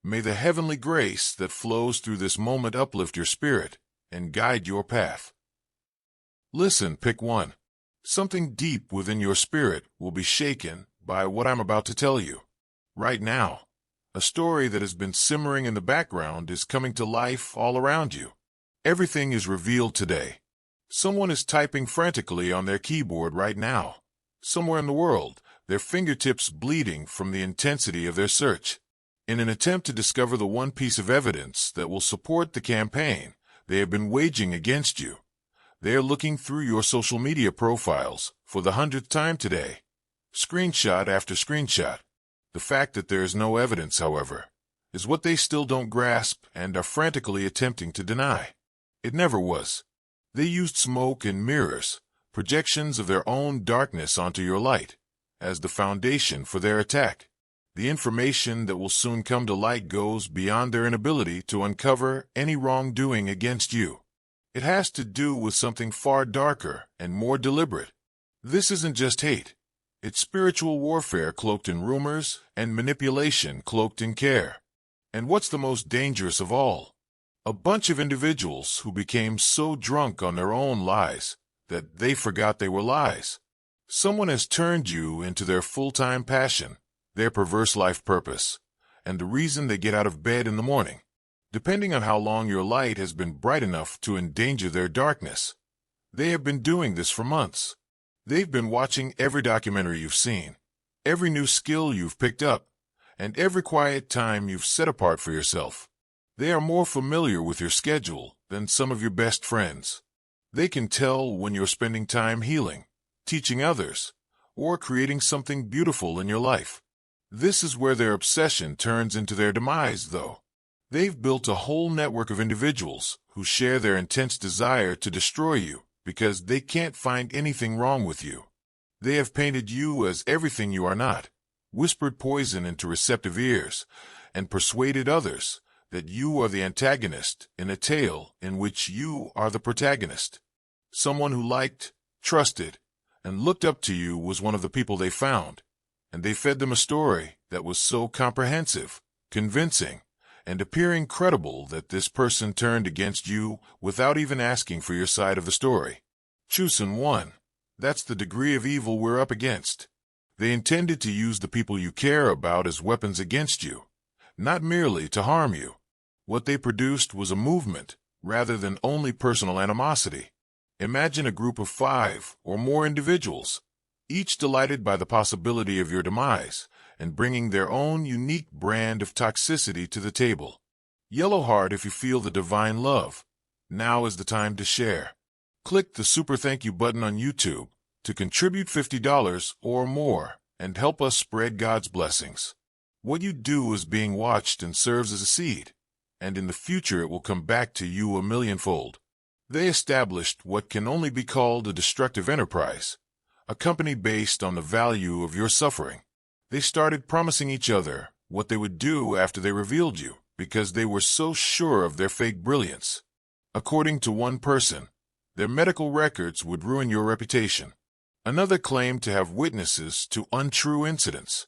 May the heavenly grace that flows through this moment uplift your spirit and guide your path. Listen, pick one. Something deep within your spirit will be shaken by what I'm about to tell you. Right now, a story that has been simmering in the background is coming to life all around you. Everything is revealed today. Someone is typing frantically on their keyboard right now. Somewhere in the world, their fingertips bleeding from the intensity of their search. In an attempt to discover the one piece of evidence that will support the campaign they have been waging against you, they are looking through your social media profiles for the 100th time today. Screenshot after screenshot. The fact that there is no evidence, however, is what they still don't grasp and are frantically attempting to deny. It never was. They used smoke and mirrors, projections of their own darkness onto your light, as the foundation for their attack. The information that will soon come to light goes beyond their inability to uncover any wrongdoing against you. It has to do with something far darker and more deliberate. This isn't just hate. It's spiritual warfare cloaked in rumors and manipulation cloaked in care. And what's the most dangerous of all? A bunch of individuals who became so drunk on their own lies that they forgot they were lies. Someone has turned you into their full-time passion, their perverse life purpose, and the reason they get out of bed in the morning. Depending on how long your light has been bright enough to endanger their darkness, they have been doing this for months. They've been watching every documentary you've seen, every new skill you've picked up, and every quiet time you've set apart for yourself. They are more familiar with your schedule than some of your best friends. They can tell when you're spending time healing, teaching others, or creating something beautiful in your life. This is where their obsession turns into their demise, though. They've built a whole network of individuals who share their intense desire to destroy you because they can't find anything wrong with you. They have painted you as everything you are not, whispered poison into receptive ears, and persuaded others that you are the antagonist in a tale in which you are the protagonist. Someone who liked, trusted, and looked up to you was one of the people they found, and they fed them a story that was so comprehensive, convincing, and appearing credible that this person turned against you without even asking for your side of the story. Chosen one. That's the degree of evil we're up against. They intended to use the people you care about as weapons against you, not merely to harm you. What they produced was a movement, rather than only personal animosity. Imagine a group of 5 or more individuals, each delighted by the possibility of your demise, and bringing their own unique brand of toxicity to the table. Yellow heart if you feel the divine love. Now is the time to share. Click the super thank you button on YouTube to contribute $50 or more and help us spread God's blessings. What you do is being watched and serves as a seed, and in the future it will come back to you a millionfold. They established what can only be called a destructive enterprise, a company based on the value of your suffering. They started promising each other what they would do after they revealed you, because they were so sure of their fake brilliance. According to one person, their medical records would ruin your reputation. Another claimed to have witnesses to untrue incidents.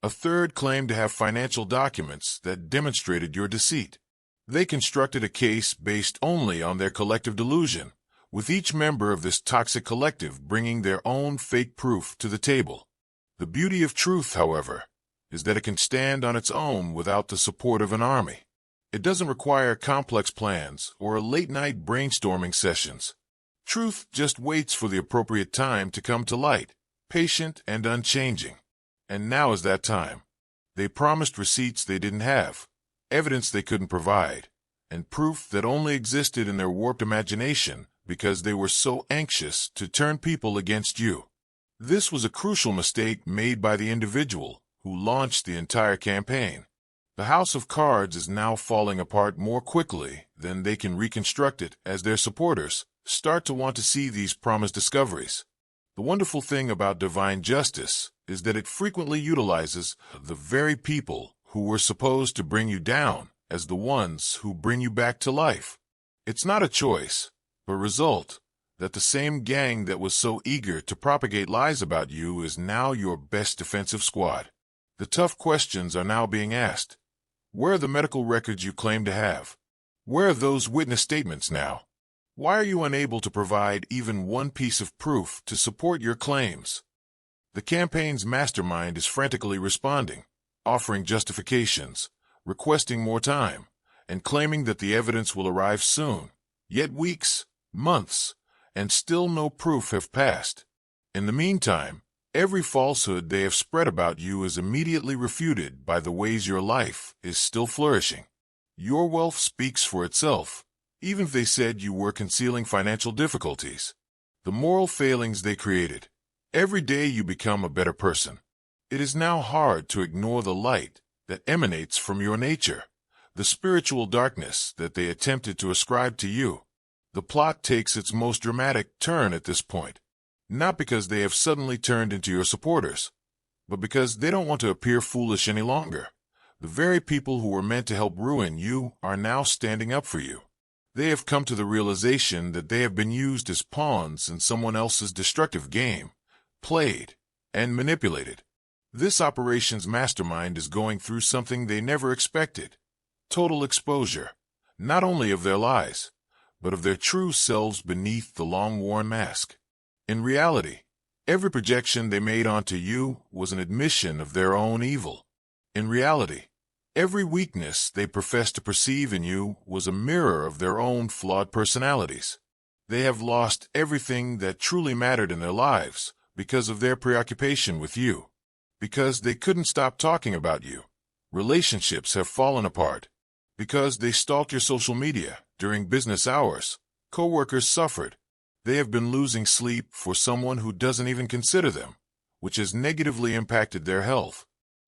A third claimed to have financial documents that demonstrated your deceit. They constructed a case based only on their collective delusion, with each member of this toxic collective bringing their own fake proof to the table. The beauty of truth, however, is that it can stand on its own without the support of an army. It doesn't require complex plans or late-night brainstorming sessions. Truth just waits for the appropriate time to come to light, patient and unchanging. And now is that time. They promised receipts they didn't have, evidence they couldn't provide, and proof that only existed in their warped imagination because they were so anxious to turn people against you. This was a crucial mistake made by the individual who launched the entire campaign. The house of cards is now falling apart more quickly than they can reconstruct it as their supporters start to want to see these promised discoveries. The wonderful thing about divine justice is that it frequently utilizes the very people who were supposed to bring you down as the ones who bring you back to life. It's not a choice, but result that the same gang that was so eager to propagate lies about you is now your best defensive squad. The tough questions are now being asked. Where are the medical records you claim to have? Where are those witness statements now? Why are you unable to provide even one piece of proof to support your claims? The campaign's mastermind is frantically responding, offering justifications, requesting more time, and claiming that the evidence will arrive soon. Yet weeks, months, and still no proof have passed. In the meantime, every falsehood they have spread about you is immediately refuted by the ways your life is still flourishing. Your wealth speaks for itself, even if they said you were concealing financial difficulties. The moral failings they created. Every day you become a better person. It is now hard to ignore the light that emanates from your nature, the spiritual darkness that they attempted to ascribe to you. The plot takes its most dramatic turn at this point, not because they have suddenly turned into your supporters, but because they don't want to appear foolish any longer. The very people who were meant to help ruin you are now standing up for you. They have come to the realization that they have been used as pawns in someone else's destructive game, played, and manipulated. This operation's mastermind is going through something they never expected. Total exposure, not only of their lies, but of their true selves beneath the long-worn mask. In reality, every projection they made onto you was an admission of their own evil. In reality, every weakness they professed to perceive in you was a mirror of their own flawed personalities. They have lost everything that truly mattered in their lives because of their preoccupation with you. Because they couldn't stop talking about you. Relationships have fallen apart. Because they stalked your social media during business hours, co-workers suffered. They have been losing sleep for someone who doesn't even consider them, which has negatively impacted their health.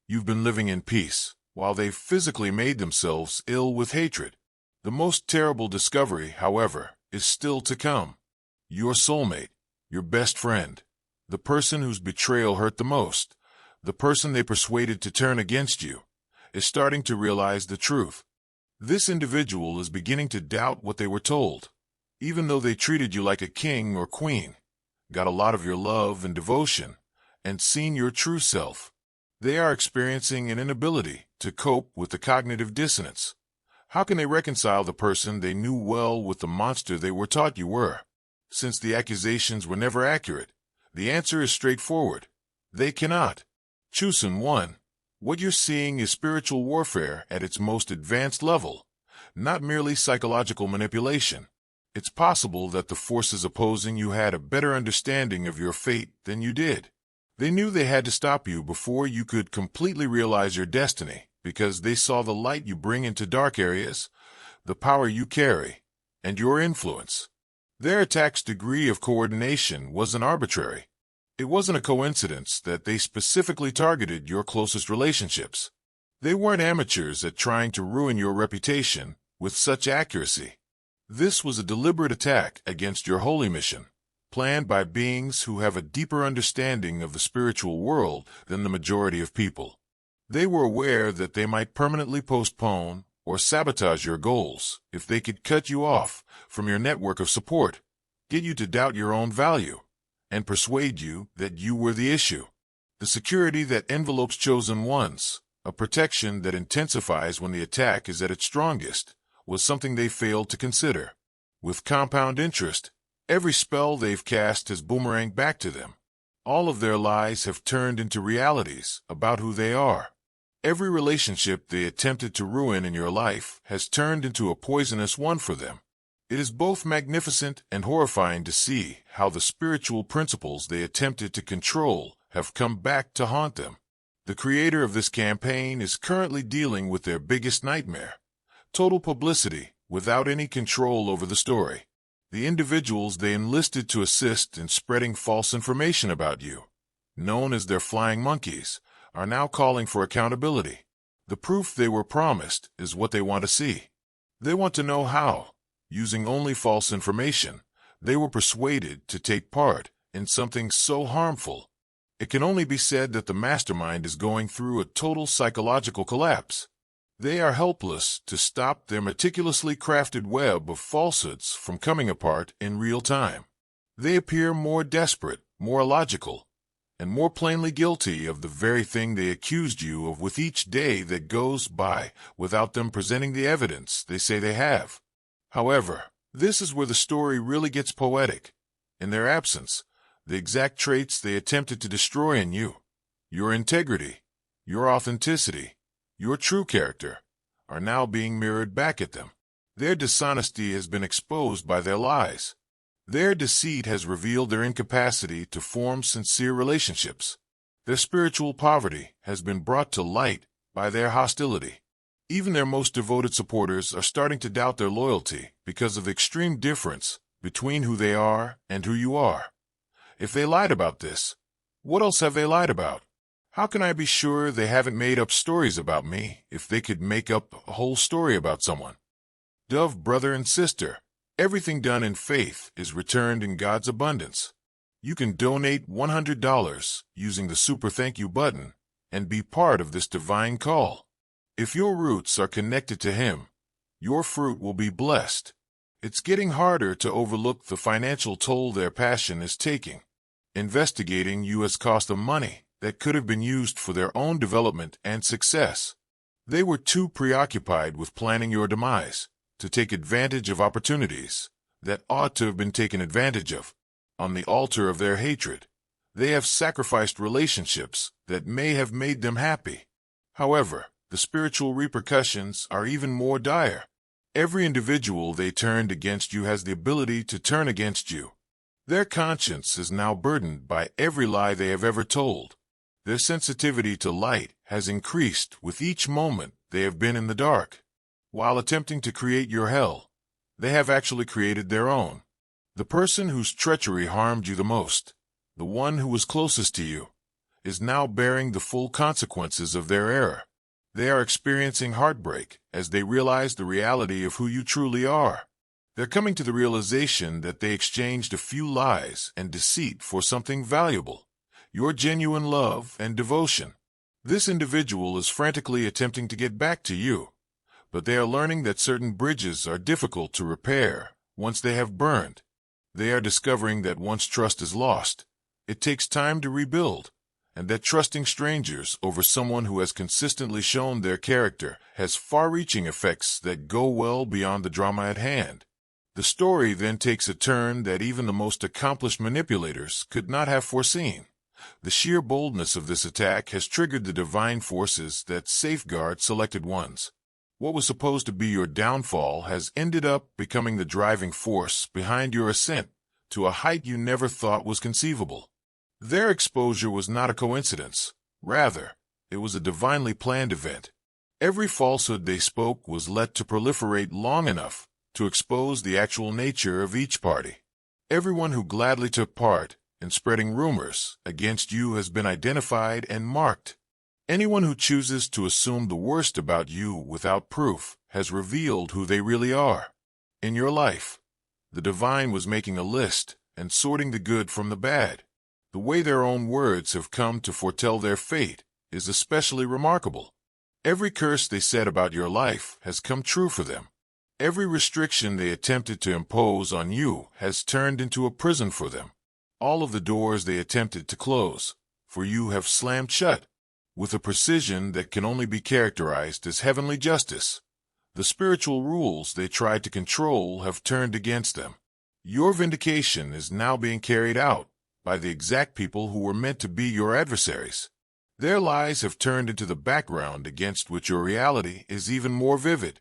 You've been living in peace, while they've physically made themselves ill with hatred. The most terrible discovery, however, is still to come. Your soulmate, your best friend, the person whose betrayal hurt the most, the person they persuaded to turn against you, is starting to realize the truth. This individual is beginning to doubt what they were told. Even though they treated you like a king or queen, got a lot of your love and devotion, and seen your true self, they are experiencing an inability to cope with the cognitive dissonance. How can they reconcile the person they knew well with the monster they were taught you were? Since the accusations were never accurate, the answer is straightforward. They cannot. Chosen one. What you're seeing is spiritual warfare at its most advanced level, not merely psychological manipulation. It's possible that the forces opposing you had a better understanding of your fate than you did. They knew they had to stop you before you could completely realize your destiny, because they saw the light you bring into dark areas, the power you carry, and your influence. Their attack's degree of coordination wasn't arbitrary. It wasn't a coincidence that they specifically targeted your closest relationships. They weren't amateurs at trying to ruin your reputation with such accuracy. This was a deliberate attack against your holy mission, planned by beings who have a deeper understanding of the spiritual world than the majority of people. They were aware that they might permanently postpone or sabotage your goals if they could cut you off from your network of support, get you to doubt your own value, and persuade you that you were the issue. The security that envelopes chosen ones, a protection that intensifies when the attack is at its strongest, was something they failed to consider. With compound interest, every spell they've cast has boomeranged back to them. All of their lies have turned into realities about who they are. Every relationship they attempted to ruin in your life has turned into a poisonous one for them. It is both magnificent and horrifying to see how the spiritual principles they attempted to control have come back to haunt them. The creator of this campaign is currently dealing with their biggest nightmare: total publicity without any control over the story. The individuals they enlisted to assist in spreading false information about you, known as their flying monkeys, are now calling for accountability. The proof they were promised is what they want to see. They want to know how, using only false information, they were persuaded to take part in something so harmful. It can only be said that the mastermind is going through a total psychological collapse. They are helpless to stop their meticulously crafted web of falsehoods from coming apart in real time. They appear more desperate, more illogical, and more plainly guilty of the very thing they accused you of with each day that goes by without them presenting the evidence they say they have. However, this is where the story really gets poetic. In their absence, the exact traits they attempted to destroy in you, your integrity, your authenticity, your true character, are now being mirrored back at them. Their dishonesty has been exposed by their lies. Their deceit has revealed their incapacity to form sincere relationships. Their spiritual poverty has been brought to light by their hostility. Even their most devoted supporters are starting to doubt their loyalty because of the extreme difference between who they are and who you are. If they lied about this, what else have they lied about? How can I be sure they haven't made up stories about me if they could make up a whole story about someone? Dove, brother and sister, everything done in faith is returned in God's abundance. You can donate $100 using the Super Thank You button and be part of this divine call. If your roots are connected to Him, your fruit will be blessed. It's getting harder to overlook the financial toll their passion is taking. Investigating you has cost them money that could have been used for their own development and success. They were too preoccupied with planning your demise to take advantage of opportunities that ought to have been taken advantage of. On the altar of their hatred, they have sacrificed relationships that may have made them happy. However, the spiritual repercussions are even more dire. Every individual they turned against you has the ability to turn against you. Their conscience is now burdened by every lie they have ever told. Their sensitivity to light has increased with each moment they have been in the dark. While attempting to create your hell, they have actually created their own. The person whose treachery harmed you the most, the one who was closest to you, is now bearing the full consequences of their error. They are experiencing heartbreak as they realize the reality of who you truly are. They're coming to the realization that they exchanged a few lies and deceit for something valuable, your genuine love and devotion. This individual is frantically attempting to get back to you, but they are learning that certain bridges are difficult to repair once they have burned. They are discovering that once trust is lost, it takes time to rebuild, and that trusting strangers over someone who has consistently shown their character has far-reaching effects that go well beyond the drama at hand. The story then takes a turn that even the most accomplished manipulators could not have foreseen. The sheer boldness of this attack has triggered the divine forces that safeguard selected ones. What was supposed to be your downfall has ended up becoming the driving force behind your ascent to a height you never thought was conceivable. Their exposure was not a coincidence. Rather, it was a divinely planned event. Every falsehood they spoke was let to proliferate long enough to expose the actual nature of each party. Everyone who gladly took part in spreading rumors against you has been identified and marked. Anyone who chooses to assume the worst about you without proof has revealed who they really are. In your life, the divine was making a list and sorting the good from the bad. The way their own words have come to foretell their fate is especially remarkable. Every curse they said about your life has come true for them. Every restriction they attempted to impose on you has turned into a prison for them. All of the doors they attempted to close for you have slammed shut, with a precision that can only be characterized as heavenly justice. The spiritual rules they tried to control have turned against them. Your vindication is now being carried out by the exact people who were meant to be your adversaries. Their lies have turned into the background against which your reality is even more vivid,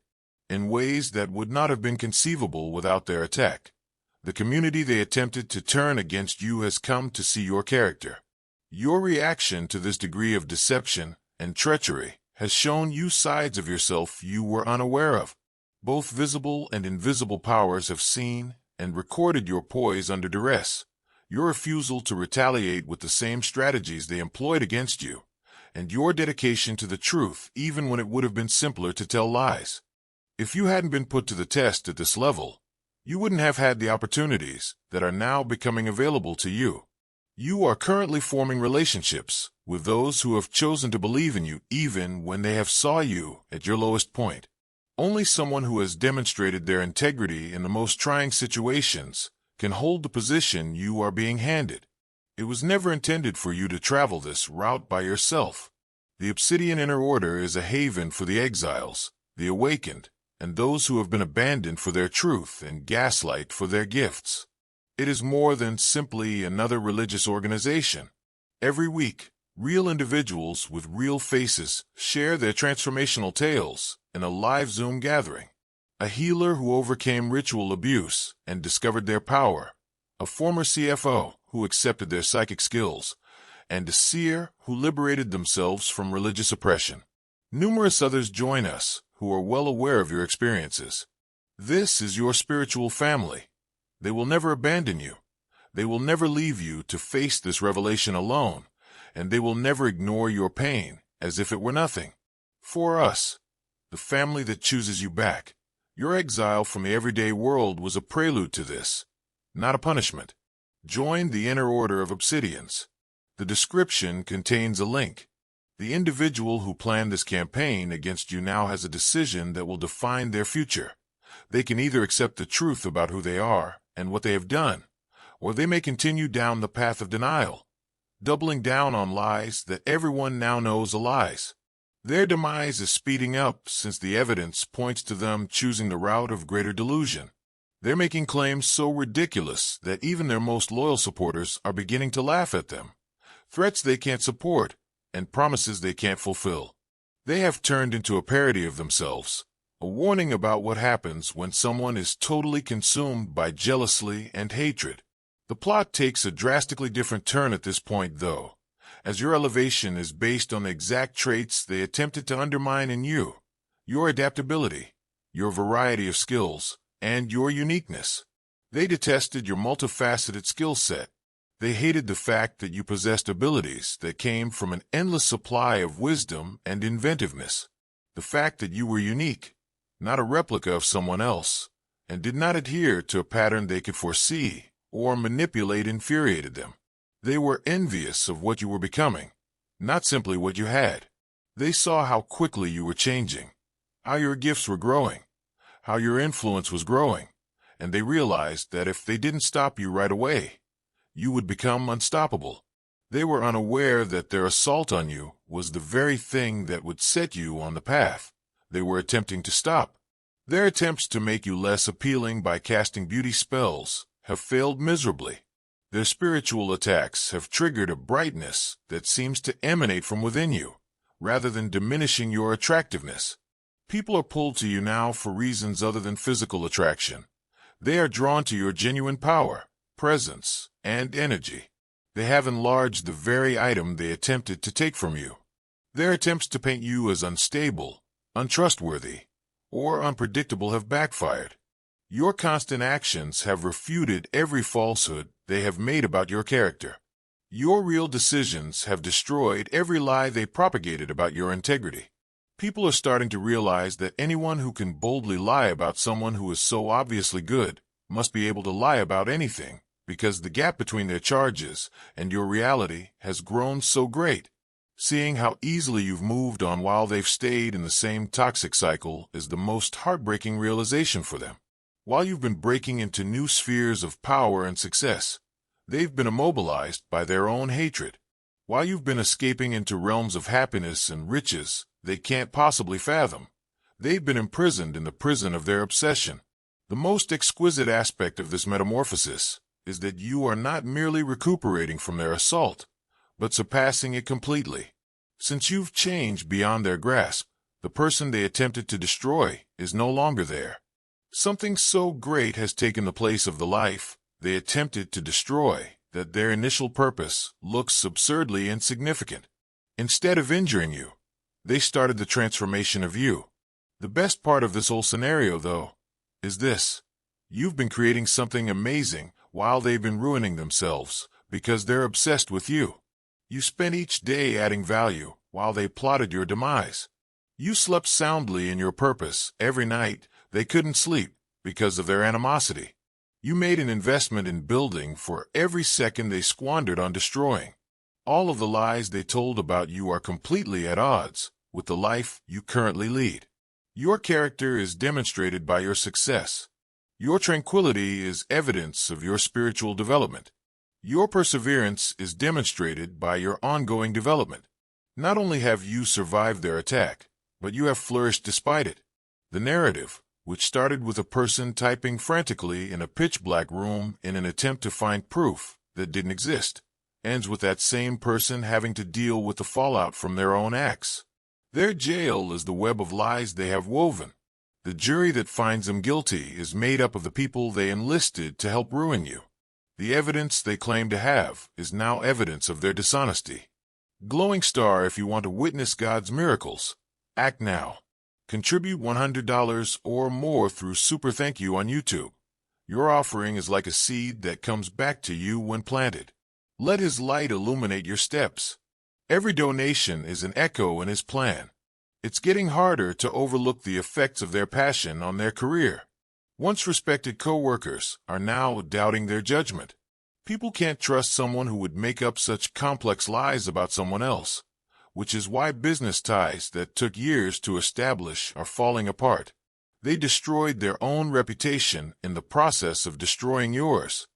in ways that would not have been conceivable without their attack. The community they attempted to turn against you has come to see your character. Your reaction to this degree of deception and treachery has shown you sides of yourself you were unaware of. Both visible and invisible powers have seen and recorded your poise under duress, your refusal to retaliate with the same strategies they employed against you, and your dedication to the truth even when it would have been simpler to tell lies. If you hadn't been put to the test at this level, you wouldn't have had the opportunities that are now becoming available to you. You are currently forming relationships with those who have chosen to believe in you even when they have saw you at your lowest point. Only someone who has demonstrated their integrity in the most trying situations can hold the position you are being handed. It was never intended for you to travel this route by yourself. The Obsidian Inner Order is a haven for the exiles, the awakened, and those who have been abandoned for their truth and gaslight for their gifts. It is more than simply another religious organization. Every week, real individuals with real faces share their transformational tales in a live Zoom gathering. A healer who overcame ritual abuse and discovered their power, a former CFO who accepted their psychic skills, and a seer who liberated themselves from religious oppression. Numerous others join us who are well aware of your experiences. This is your spiritual family. They will never abandon you. They will never leave you to face this revelation alone, and they will never ignore your pain as if it were nothing. For us, the family that chooses you back, your exile from the everyday world was a prelude to this, not a punishment. Join the Inner Order of Obsidians. The description contains a link. The individual who planned this campaign against you now has a decision that will define their future. They can either accept the truth about who they are and what they have done, or they may continue down the path of denial, doubling down on lies that everyone now knows are lies. Their demise is speeding up since the evidence points to them choosing the route of greater delusion. They're making claims so ridiculous that even their most loyal supporters are beginning to laugh at them. Threats they can't support and promises they can't fulfill. They have turned into a parody of themselves, a warning about what happens when someone is totally consumed by jealousy and hatred. The plot takes a drastically different turn at this point, though, as your elevation is based on the exact traits they attempted to undermine in you: your adaptability, your variety of skills, and your uniqueness. They detested your multifaceted skill set. They hated the fact that you possessed abilities that came from an endless supply of wisdom and inventiveness. The fact that you were unique, not a replica of someone else, and did not adhere to a pattern they could foresee or manipulate infuriated them. They were envious of what you were becoming, not simply what you had. They saw how quickly you were changing, how your gifts were growing, how your influence was growing, and they realized that if they didn't stop you right away, you would become unstoppable. They were unaware that their assault on you was the very thing that would set you on the path they were attempting to stop. Their attempts to make you less appealing by casting beauty spells have failed miserably. Their spiritual attacks have triggered a brightness that seems to emanate from within you, rather than diminishing your attractiveness. People are pulled to you now for reasons other than physical attraction. They are drawn to your genuine power, presence, and energy. They have enlarged the very item they attempted to take from you. Their attempts to paint you as unstable, untrustworthy, or unpredictable have backfired. Your constant actions have refuted every falsehood they have made about your character. Your real decisions have destroyed every lie they propagated about your integrity. People are starting to realize that anyone who can boldly lie about someone who is so obviously good must be able to lie about anything, because the gap between their charges and your reality has grown so great. Seeing how easily you've moved on while they've stayed in the same toxic cycle is the most heartbreaking realization for them. While you've been breaking into new spheres of power and success, they've been immobilized by their own hatred. While you've been escaping into realms of happiness and riches they can't possibly fathom, they've been imprisoned in the prison of their obsession. The most exquisite aspect of this metamorphosis is that you are not merely recuperating from their assault, but surpassing it completely. Since you've changed beyond their grasp, the person they attempted to destroy is no longer there. Something so great has taken the place of the life they attempted to destroy that their initial purpose looks absurdly insignificant. Instead of injuring you, they started the transformation of you. The best part of this whole scenario, though, is this: you've been creating something amazing while they've been ruining themselves because they're obsessed with you. You spent each day adding value while they plotted your demise. You slept soundly in your purpose every night. They couldn't sleep because of their animosity. You made an investment in building for every second they squandered on destroying. All of the lies they told about you are completely at odds with the life you currently lead. Your character is demonstrated by your success. Your tranquility is evidence of your spiritual development. Your perseverance is demonstrated by your ongoing development. Not only have you survived their attack, but you have flourished despite it. The narrative, which started with a person typing frantically in a pitch-black room in an attempt to find proof that didn't exist, ends with that same person having to deal with the fallout from their own acts. Their jail is the web of lies they have woven. The jury that finds them guilty is made up of the people they enlisted to help ruin you. The evidence they claim to have is now evidence of their dishonesty. Glowing star if you want to witness God's miracles. Act now. Contribute $100 or more through Super Thank You on YouTube. Your offering is like a seed that comes back to you when planted. Let His light illuminate your steps. Every donation is an echo in His plan. It's getting harder to overlook the effects of their passion on their career. Once respected co-workers are now doubting their judgment. People can't trust someone who would make up such complex lies about someone else, which is why business ties that took years to establish are falling apart. They destroyed their own reputation in the process of destroying yours.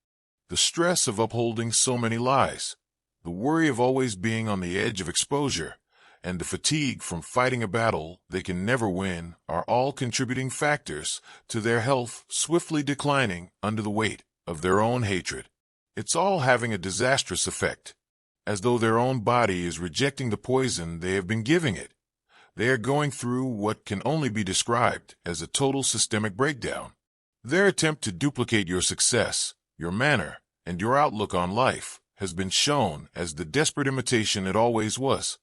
The stress of upholding so many lies, the worry of always being on the edge of exposure, and the fatigue from fighting a battle they can never win are all contributing factors to their health swiftly declining under the weight of their own hatred. It's all having a disastrous effect, as though their own body is rejecting the poison they have been giving it. They are going through what can only be described as a total systemic breakdown. Their attempt to duplicate your success, your manner, and your outlook on life has been shown as the desperate imitation it always was.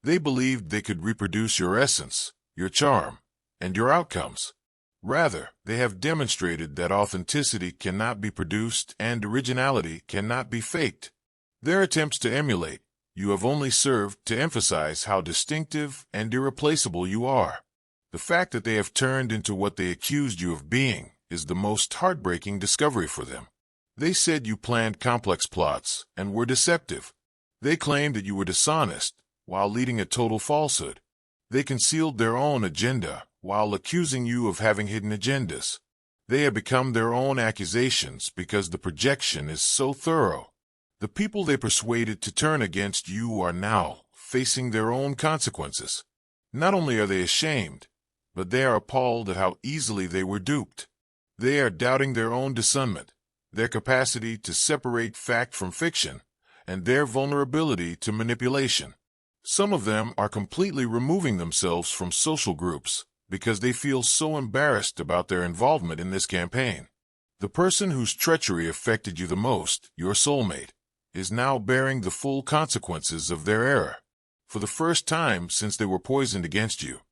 They believed they could reproduce your essence, your charm, and your outcomes. Rather, they have demonstrated that authenticity cannot be produced and originality cannot be faked. Their attempts to emulate you have only served to emphasize how distinctive and irreplaceable you are. The fact that they have turned into what they accused you of being is the most heartbreaking discovery for them. They said you planned complex plots and were deceptive. They claimed that you were dishonest while leading a total falsehood. They concealed their own agenda while accusing you of having hidden agendas. They have become their own accusations because the projection is so thorough. The people they persuaded to turn against you are now facing their own consequences. Not only are they ashamed, but they are appalled at how easily they were duped. They are doubting their own discernment, their capacity to separate fact from fiction, and their vulnerability to manipulation. Some of them are completely removing themselves from social groups because they feel so embarrassed about their involvement in this campaign. The person whose treachery affected you the most, your soulmate, is now bearing the full consequences of their error. For the first time since they were poisoned against you,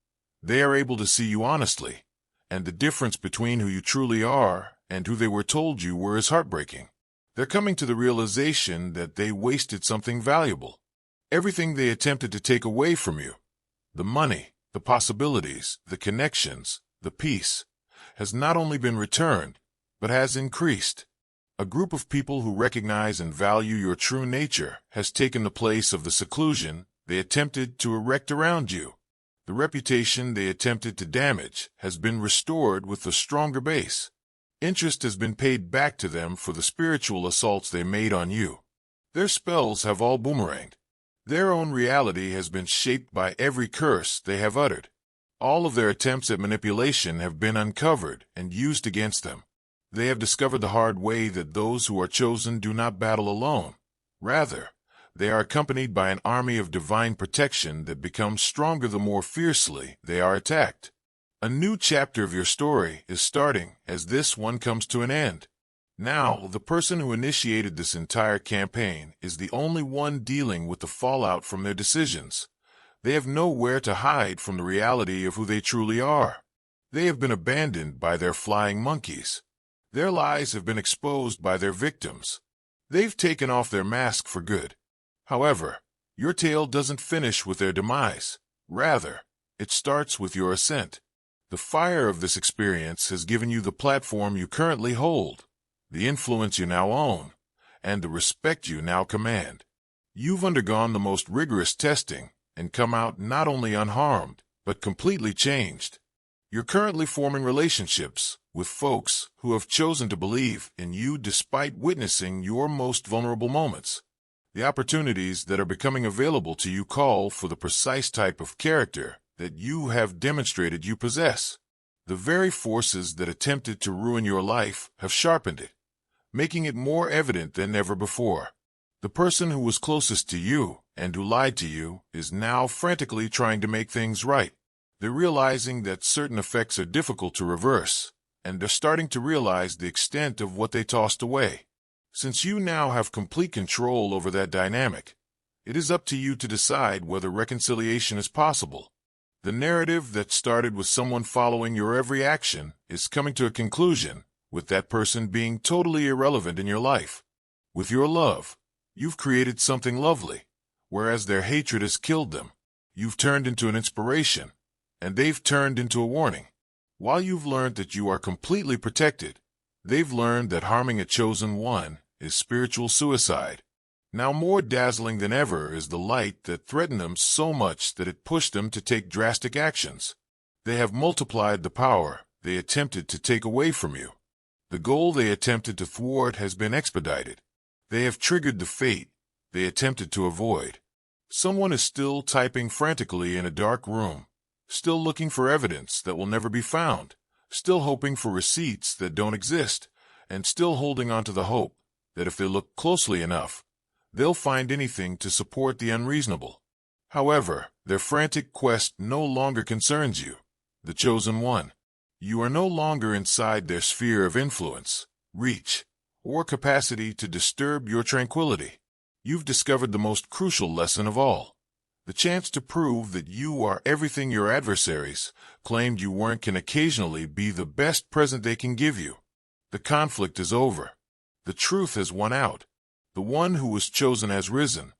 they are able to see you honestly, and the difference between who you truly are and who they were told you were is heartbreaking. They're coming to the realization that they wasted something valuable. Everything they attempted to take away from you, the money, the possibilities, the connections, the peace, has not only been returned, but has increased. A group of people who recognize and value your true nature has taken the place of the seclusion they attempted to erect around you. The reputation they attempted to damage has been restored with a stronger base. Interest has been paid back to them for the spiritual assaults they made on you. Their spells have all boomeranged. Their own reality has been shaped by every curse they have uttered. All of their attempts at manipulation have been uncovered and used against them. They have discovered the hard way that those who are chosen do not battle alone. Rather, they are accompanied by an army of divine protection that becomes stronger the more fiercely they are attacked. A new chapter of your story is starting as this one comes to an end. Now, the person who initiated this entire campaign is the only one dealing with the fallout from their decisions. They have nowhere to hide from the reality of who they truly are. They have been abandoned by their flying monkeys. Their lies have been exposed by their victims. They've taken off their mask for good. However, your tale doesn't finish with their demise. Rather, it starts with your ascent. The fire of this experience has given you the platform you currently hold, the influence you now own, and the respect you now command. You've undergone the most rigorous testing and come out not only unharmed, but completely changed. You're currently forming relationships with folks who have chosen to believe in you despite witnessing your most vulnerable moments. The opportunities that are becoming available to you call for the precise type of character that you have demonstrated you possess. The very forces that attempted to ruin your life have sharpened it, making it more evident than ever before. The person who was closest to you and who lied to you is now frantically trying to make things right. They're realizing that certain effects are difficult to reverse, and they're starting to realize the extent of what they tossed away. Since you now have complete control over that dynamic, it is up to you to decide whether reconciliation is possible. The narrative that started with someone following your every action is coming to a conclusion, with that person being totally irrelevant in your life. With your love, you've created something lovely, whereas their hatred has killed them. You've turned into an inspiration, and they've turned into a warning. While you've learned that you are completely protected, they've learned that harming a chosen one is spiritual suicide. Now more dazzling than ever is the light that threatened them so much that it pushed them to take drastic actions. They have multiplied the power they attempted to take away from you. The goal they attempted to thwart has been expedited. They have triggered the fate they attempted to avoid. Someone is still typing frantically in a dark room, still looking for evidence that will never be found, still hoping for receipts that don't exist, and still holding on to the hope that if they look closely enough, they'll find anything to support the unreasonable. However, their frantic quest no longer concerns you, the chosen one. You are no longer inside their sphere of influence, reach, or capacity to disturb your tranquility. You've discovered the most crucial lesson of all. The chance to prove that you are everything your adversaries claimed you weren't can occasionally be the best present they can give you. The conflict is over. The truth has won out. The one who was chosen has risen,